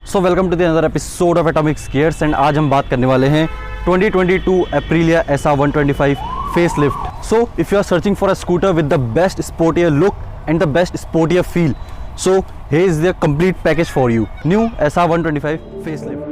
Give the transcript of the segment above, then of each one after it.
So welcome to the another episode of atomic gears and आज हम बात करने वाले हैं 2022 Aprilia SR125 facelift. So if you are searching for a scooter with the best sportier look and the best sportier feel, so here is the complete package for you. New SR125 facelift.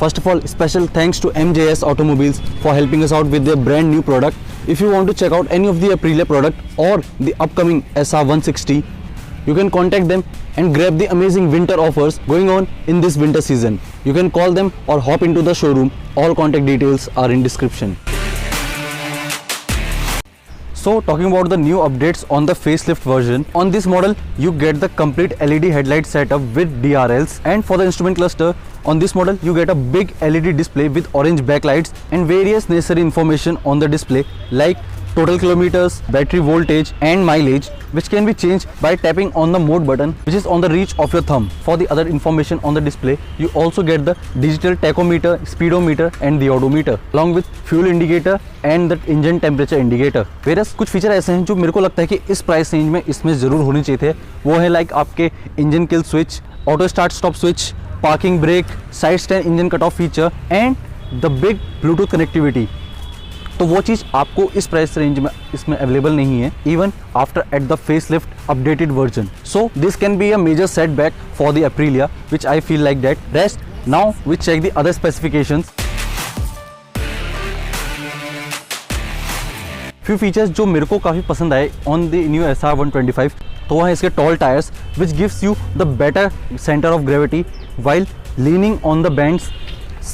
First of all, special thanks to MJS Automobiles for helping us out with their brand new product. If you want to check out any of the Aprilia product or the upcoming SR160, you can contact them and grab the amazing winter offers going on in this winter season. You can call them or hop into the showroom. All contact details are in description. So talking about the new updates on the facelift version, on this model you get the complete LED headlight setup with DRLs, and for the instrument cluster on this model you get a big LED display with orange backlights and various necessary information on the display like total kilometers, battery voltage and mileage, which can be changed by tapping on the mode button, which is on the reach of your thumb. For the other information on the display, you also get the digital tachometer, speedometer and the odometer, along with fuel indicator and the engine temperature indicator. Whereas कुछ feature ऐसे हैं जो मेरे को लगता है कि इस प्राइस रेंज में इसमें जरूर होने चाहिए थे. वो है लाइक आपके engine kill switch, auto start stop switch, parking brake, side stand engine cut off feature and the big Bluetooth connectivity. तो वो चीज़ आपको इस प्राइस रेंज में इसमें अवेलेबल नहीं है, even after at the facelift updated version. So this can be a major setback for the Aprilia, which I feel like that. Rest, now we check the other specifications. Few features जो मेरे को काफ़ी पसंद आए on the new SR125, तो वह है इसके tall tyres which gives you the better centre of gravity while leaning on the bends.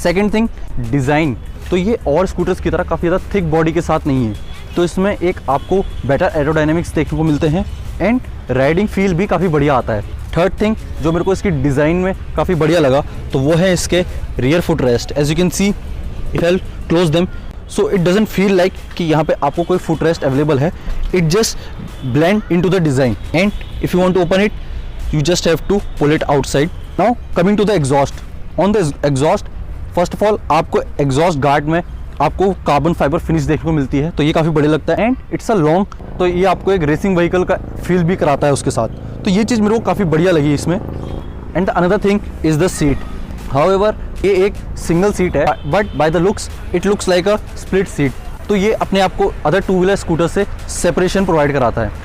Second thing, design. तो ये और स्कूटर्स की तरह काफ़ी ज़्यादा थिक बॉडी के साथ नहीं है, तो इसमें एक आपको बेटर एरोडायनेमिक्स देखने को मिलते हैं एंड राइडिंग फील भी काफ़ी बढ़िया आता है. थर्ड थिंग जो मेरे को इसकी डिज़ाइन में काफ़ी बढ़िया लगा तो वो है इसके rear foot rest. As you can see it help close them, so it doesn't feel like कि यहाँ पे आपको कोई फुट रेस्ट अवेलेबल है. It just blend into the design and if you want to open it you just have to pull it outside. Now coming to the exhaust. On the exhaust, first of all आपको exhaust guard में आपको carbon fibre finish देखने को मिलती है, तो ये काफ़ी बढ़िया लगता है एंड इट्स अ लॉन्ग, तो ये आपको एक रेसिंग व्हीकल का फील भी कराता है उसके साथ. तो ये चीज़ मेरे को काफ़ी बढ़िया लगी इसमें. And the another thing is the seat. However ये एक सिंगल सीट है but by the looks it looks like a split seat, तो ये अपने आप को अदर टू व्हीलर स्कूटर से सेपरेशन प्रोवाइड कराता है.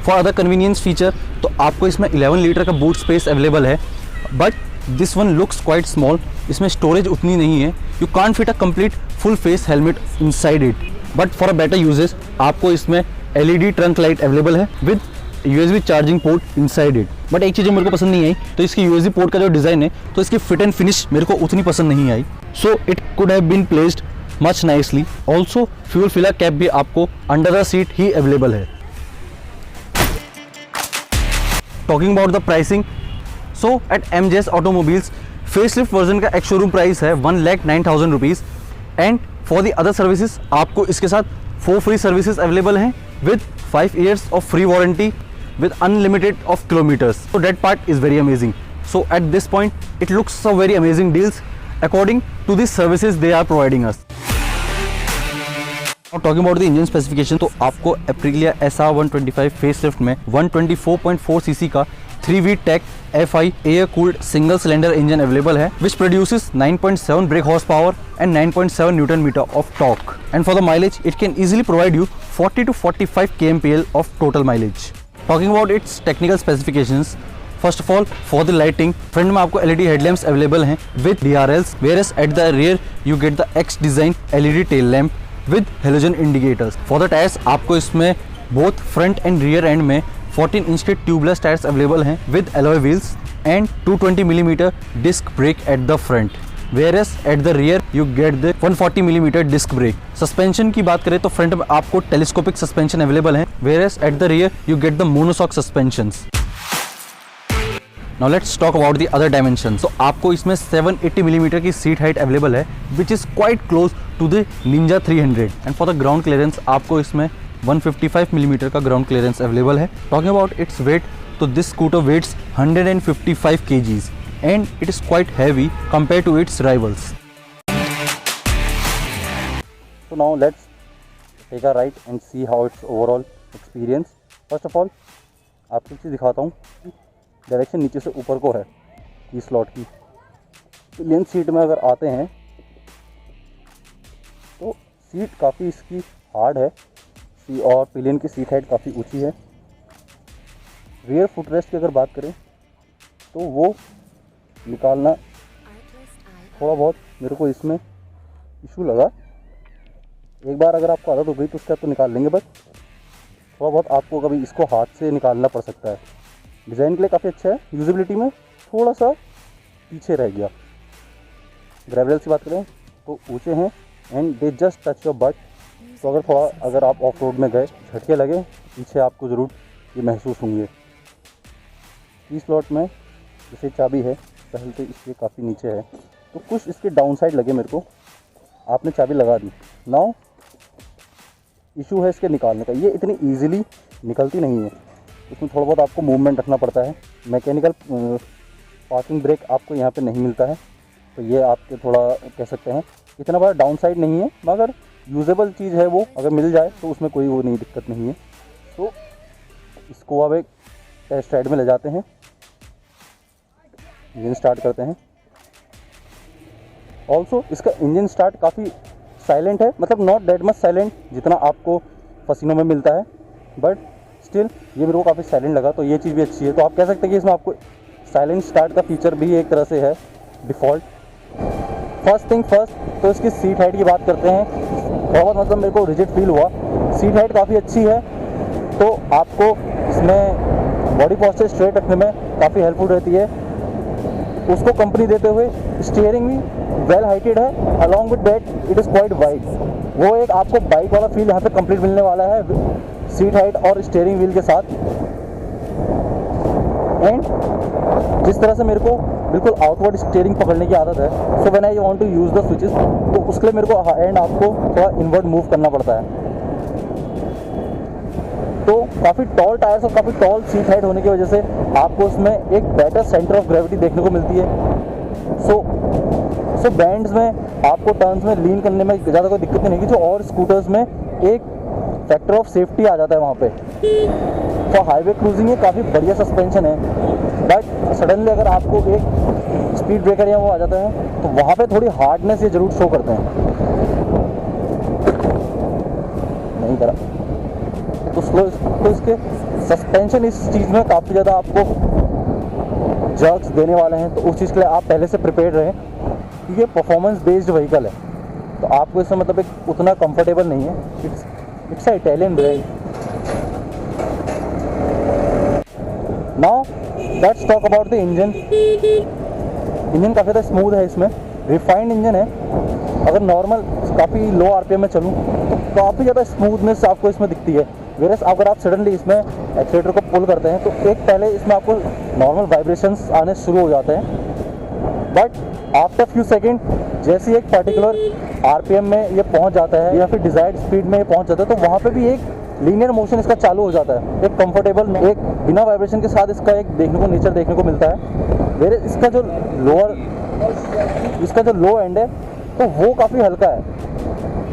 फॉर अदर कन्वीनियंस फीचर, तो आपको इसमें 11 लीटर का बूट स्पेस अवेलेबल है, but this one looks quite small. इसमें स्टोरेज उतनी नहीं है. You can't fit a complete full face helmet inside it, but for a better uses आपको इसमें LED ट्रंक लाइट अवेलेबल है with USB charging port inside it. But एक चीज़ जो मेरे को पसंद नहीं आई, तो इसकी USB पोर्ट का जो डिज़ाइन है, तो इसकी फिट एंड फिनिश मेरे को उतनी पसंद नहीं आई. So it could have been placed much nicely. Also fuel filler cap भी आपको अंडर द सीट ही अवेलेबल है. Talking about the pricing, so at MJS Automobiles facelift version का एक शोरूम प्राइस है 1,09,000 rupees and for the other services आपको इसके साथ 4 फ्री सर्विसेज अवेलेबल हैं with 5 years of free warranty with unlimited of kilometres. So that part is very amazing. So at this point it looks a very amazing deals according to the services they are providing us. Talking about the engine specification, तो आपको Aprilia SR125 facelift में 124.4 CC का 3V take FI air cooled single cylinder engine available है which produces 9.7 break horse power and 9.7 Newton metre of torque. And for the mileage it can easily provide you 40 to 45 kmpl of total mileage. Talking about it's technical specifications, first of all for the lighting, front में आपको LED headlamps available हैं with DRLs, whereas at the rear you get the X design LED tail lamp with halogen indicators. For the tyres आपको इसमें both front and rear end में 14 inch के tubeless tyres available हैं with alloy wheels and 220 millimetre disc brake at the front, whereas at the rear you get the 140 millimetre disc brake. Suspension की बात करें तो front में आपको telescopic suspension available है, whereas at the rear you get the monoshock suspensions. Now let's talk about the other dimensions. So आपको इसमें 780 millimetre की सीट हाइट अवेलेबल है which is quite close to the Ninja 300 and for the ground clearance आपको इसमें 155 millimetre का ground clearance available है. Talking about its weight, तो this scooter weighs 155 kgs and it is quite heavy compared to its rivals. So now let's take a ride and see how its overall experience. First of all आपको चीज़ दिखाता हूँ, direction नीचे से ऊपर को है की स्लॉट की। पिलियन सीट में अगर आते हैं तो सीट काफ़ी इसकी हार्ड है और पिलियन की सीट हाइट काफ़ी ऊंची है। रियर फुटरेस्ट की अगर बात करें तो वो निकालना थोड़ा बहुत मेरे को इसमें इशू लगा। एक बार अगर आपको आदत हो गई तो उसके बाद तो निकाल लेंगे, बट थोड़ा बहुत आपको कभी इसको हाथ से निकालना पड़ सकता है। डिज़ाइन के लिए काफ़ी अच्छा है, यूजेबिलिटी में थोड़ा सा पीछे रह गया। ग्रेवल्स की बात करें तो ऊंचे हैं and they just touch your but. तो अगर आप ऑफ रोड में गए, झटके लगे पीछे आपको ज़रूर ये महसूस होंगे। की स्लॉट में जैसे चाबी है, पहले तो इसके काफ़ी नीचे है, तो कुछ इसके डाउन साइड लगे मेरे को। आपने चाबी लगा दी, नाउ इशू है इसके निकालने का। ये इतनी ईजिली निकलती नहीं है, इसमें थोड़ा बहुत आपको मूवमेंट रखना पड़ता है। मैकेनिकल पार्किंग ब्रेक आपको यहाँ पे नहीं मिलता है, तो ये आपके थोड़ा कह सकते हैं इतना बड़ा डाउन साइड नहीं है, मगर यूजेबल चीज़ है वो। अगर मिल जाए तो उसमें कोई वो नहीं दिक्कत नहीं है। तो इसको अब एक टेस्ट राइड में ले जाते हैं, इंजन स्टार्ट करते हैं। ऑल्सो इसका इंजन स्टार्ट काफ़ी साइलेंट है, मतलब नॉट दैट मच साइलेंट जितना आपको फसीनों में मिलता है, बट स्टिल ये मेरे को काफ़ी साइलेंट लगा, तो ये चीज़ भी अच्छी है। तो आप कह सकते हैं कि इसमें आपको साइलेंट स्टार्ट का फीचर भी एक तरह से है डिफ़ॉल्ट। फर्स्ट थिंग फर्स्ट, तो इसकी सीट हाइट की बात करते हैं। थोड़ा बहुत मतलब मेरे को रिजिड फील हुआ। सीट हाइट काफ़ी अच्छी है, तो आपको इसमें बॉडी पोस्चर स्ट्रेट रखने में काफ़ी हेल्पफुल रहती है। उसको कंपनी देते हुए स्टीयरिंग भी वेल हाइटेड है, along with that it is quite wide. वो एक आपको बाइक वाला फील यहाँ पे कंप्लीट मिलने वाला है सीट हाइट और स्टीयरिंग व्हील के साथ। एंड जिस तरह से मेरे को बिल्कुल आउटवर्ड स्टीयरिंग पकड़ने की आदत है, so when I want to use the switches, तो उसके लिए मेरे को एंड आपको थोड़ा इनवर्ड मूव करना पड़ता है। तो काफ़ी टॉल टायर्स और काफ़ी टॉल सीट हाइट होने की वजह से आपको उसमें एक बेटर सेंटर ऑफ ग्रेविटी देखने को मिलती है। सो बैंड्स में आपको टर्न्स में लीन करने में ज़्यादा कोई दिक्कत नहीं है, जो और स्कूटर्स में एक फैक्टर ऑफ सेफ्टी आ जाता है वहाँ पे। तो हाईवे क्रूजिंग ये काफ़ी बढ़िया सस्पेंशन है, बट सडनली अगर आपको एक स्पीड ब्रेकर या वो आ जाता है तो वहाँ पे थोड़ी हार्डनेस ये ज़रूर शो करते हैं। नहीं करा तो स्लो, तो इसके सस्पेंशन इस चीज़ में काफ़ी ज़्यादा आपको जर्क्स देने वाले हैं, तो उस चीज़ के लिए आप पहले से प्रिपेयर्ड रहें, क्योंकि ये परफॉर्मेंस बेस्ड व्हीकल है, तो आपको इसमें मतलब एक उतना कंफर्टेबल नहीं है। It's a Italian brand. Now let's talk about the engine. Engine काफ़ी ज़्यादा स्मूथ है, इसमें रिफाइंड इंजन है। अगर नॉर्मल काफ़ी लो आरपीएम में चलूँ तो काफ़ी ज़्यादा स्मूथनेस आपको इसमें दिखती है। वेरस अगर आप सडनली इसमें एक्सीलेटर को पुल करते हैं तो एक पहले इसमें आपको नॉर्मल वाइब्रेशंस आने शुरू हो जाते हैं, बट आफ्टर फ्यू सेकेंड जैसे एक पर्टिकुलर आरपीएम में ये पहुंच जाता है या फिर डिज़ायर्ड स्पीड में ये पहुंच जाता है, तो वहाँ पे भी एक लीनियर मोशन इसका चालू हो जाता है। एक कंफर्टेबल, एक बिना वाइब्रेशन के साथ इसका एक देखने को नेचर देखने को मिलता है। वेरस इसका जो लो एंड है तो वो काफ़ी हल्का है।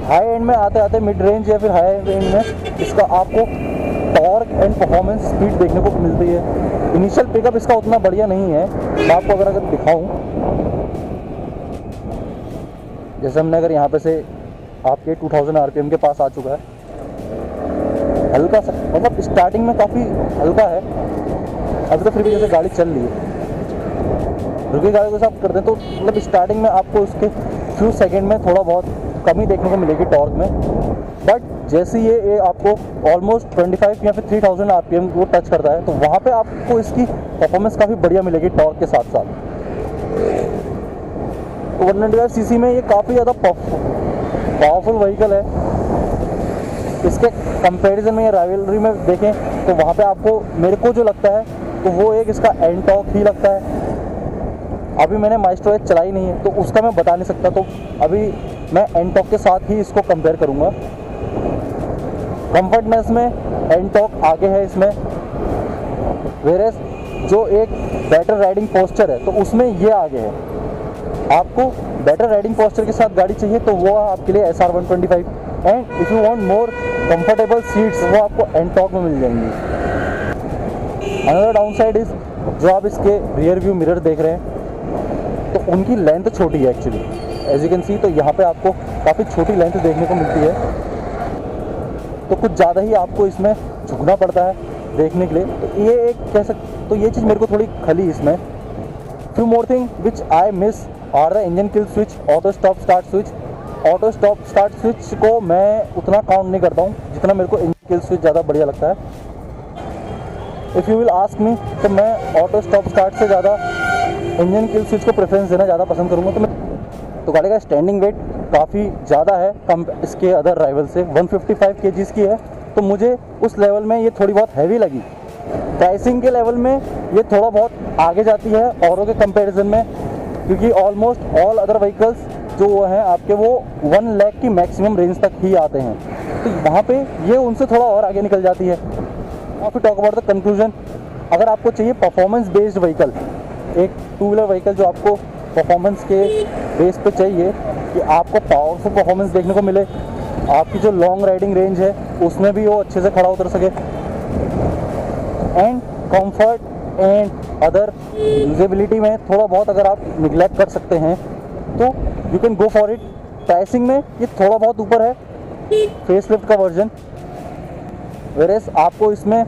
हाई एंड में आते आते मिड रेंज या फिर हाई रेंज में इसका आपको टॉर्क एंड परफॉर्मेंस स्पीड देखने को मिलती है। इनिशियल पिकअप इसका उतना बढ़िया नहीं है। मैं आपको अगर दिखाऊं, जैसे हमने अगर यहाँ पे से आपके 2000 आरपीएम के पास आ चुका है, हल्का सा मतलब स्टार्टिंग में काफ़ी हल्का है। अभी तो फिर भी जैसे गाड़ी चल रही है, रुकी गाड़ी को साफ करते हैं तो मतलब स्टार्टिंग में आपको उसके फ्यू सेकेंड में थोड़ा बहुत कमी देखने को मिलेगी टॉर्क में, बट जैसे ये आपको ऑलमोस्ट 25 या फिर 3000 आरपीएम को टच करता है तो वहाँ पे आपको इसकी परफॉर्मेंस काफ़ी बढ़िया मिलेगी टॉर्क के साथ साथ। तो 195 सीसी में ये काफ़ी ज़्यादा पावरफुल व्हीकल है। इसके कंपैरिजन में या राइवलरी में देखें तो वहाँ पे आपको मेरे को जो लगता है तो वो एक इसका एनटॉर्क ही लगता है। अभी मैंने माइस्ट्रो एच चलाई नहीं है तो उसका मैं बता नहीं सकता, तो अभी मैं एनटॉर्क के साथ ही इसको कंपेयर करूँगा। कंफर्टनेस में एनटॉर्क आगे है इसमें, वेरेस जो एक बेटर राइडिंग पोस्चर है तो उसमें ये आगे है। आपको बेटर राइडिंग पोस्चर के साथ गाड़ी चाहिए तो वो आपके लिए SR125, and if you want more comfortable seats वो आपको एंटॉर्क में मिल जाएंगी। अनदर डाउन साइड इज, जो आप इसके रियर व्यू मिरर देख रहे हैं तो उनकी लेंथ छोटी है actually, as you can see. तो यहाँ पे आपको काफ़ी छोटी लेंथ देखने को मिलती है, तो कुछ ज़्यादा ही आपको इसमें झुकना पड़ता है देखने के लिए। तो ये एक कह सकते, तो ये चीज़ मेरे को थोड़ी खली इसमें। Few more thing which I miss are the engine kill switch, auto stop start switch. Auto stop start switch को मैं उतना काउंट नहीं करता हूँ जितना मेरे को इंजन किल स्विच ज़्यादा बढ़िया लगता है। If you will ask me, तो मैं ऑटो स्टॉप स्टार्ट से ज़्यादा इंजन किल स्विच को प्रेफरेंस देना ज़्यादा पसंद करूँगा। तो गाड़ी का स्टैंडिंग वेट काफ़ी ज़्यादा है कम इसके अदर राइवल से, 155 kgs की है, तो मुझे उस लेवल में ये थोड़ी बहुत हैवी लगी। प्राइसिंग के लेवल में ये थोड़ा बहुत आगे जाती है औरों के कंपैरिजन में, क्योंकि ऑलमोस्ट ऑल अदर व्हीकल्स जो हैं आपके वो 1 लाख की मैक्सिमम रेंज तक ही आते हैं, तो वहाँ पे ये उनसे थोड़ा और आगे निकल जाती है। और फिर टॉक अबाउट द कंक्लूजन, अगर आपको चाहिए परफॉर्मेंस बेस्ड व्हीकल, एक टू व्हीलर व्हीकल जो आपको परफॉर्मेंस के बेस पे चाहिए कि आपको पावरफुल परफॉर्मेंस देखने को मिले, आपकी जो लॉन्ग राइडिंग रेंज है उसमें भी वो अच्छे से खड़ा उतर सके, and comfort and other usability में थोड़ा बहुत अगर आप निगलेक्ट कर सकते हैं तो you can go for it. Pricing में ये थोड़ा बहुत ऊपर है फेसलिफ्ट का वर्जन, वेरेस आपको इसमें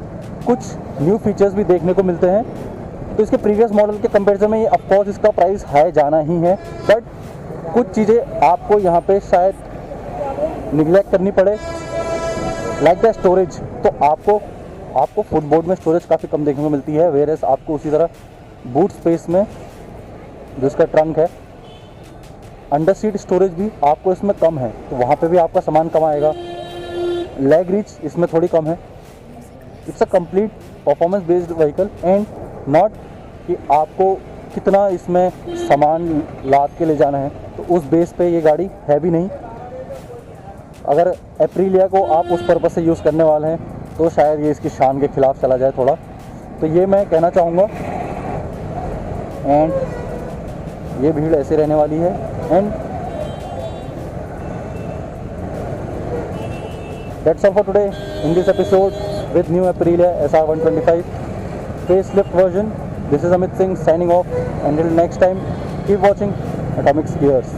कुछ न्यू फीचर्स भी देखने को मिलते हैं, तो इसके प्रीवियस मॉडल के कंपैरिजन में ये ऑफकोर्स इसका प्राइस हाई जाना ही है, बट कुछ चीज़ें आपको यहाँ पे शायद निगलेक्ट करनी पड़े, लाइक द स्टोरेज। तो आपको फुटबोर्ड में स्टोरेज काफ़ी कम देखने को मिलती है, वेरेस आपको उसी तरह बूट स्पेस में जो इसका ट्रंक है, अंडर सीट स्टोरेज भी आपको इसमें कम है, तो वहाँ पे भी आपका सामान कम आएगा। लेग रीच इसमें थोड़ी कम है। It's a complete performance based vehicle and not कि आपको कितना इसमें सामान लाद के ले जाना है, तो उस बेस पे ये गाड़ी है भी नहीं। अगर एप्रिलिया को आप उस पर्पस से यूज़ करने वाले हैं तो शायद ये इसकी शान के खिलाफ चला जाए थोड़ा, तो ये मैं कहना चाहूँगा। एंड ये भीड़ ऐसे रहने वाली है, and that's all for today in this episode with new Aprilia SR125 facelift version. This is Amit Singh signing off. Until next time, keep watching Atomic Gears.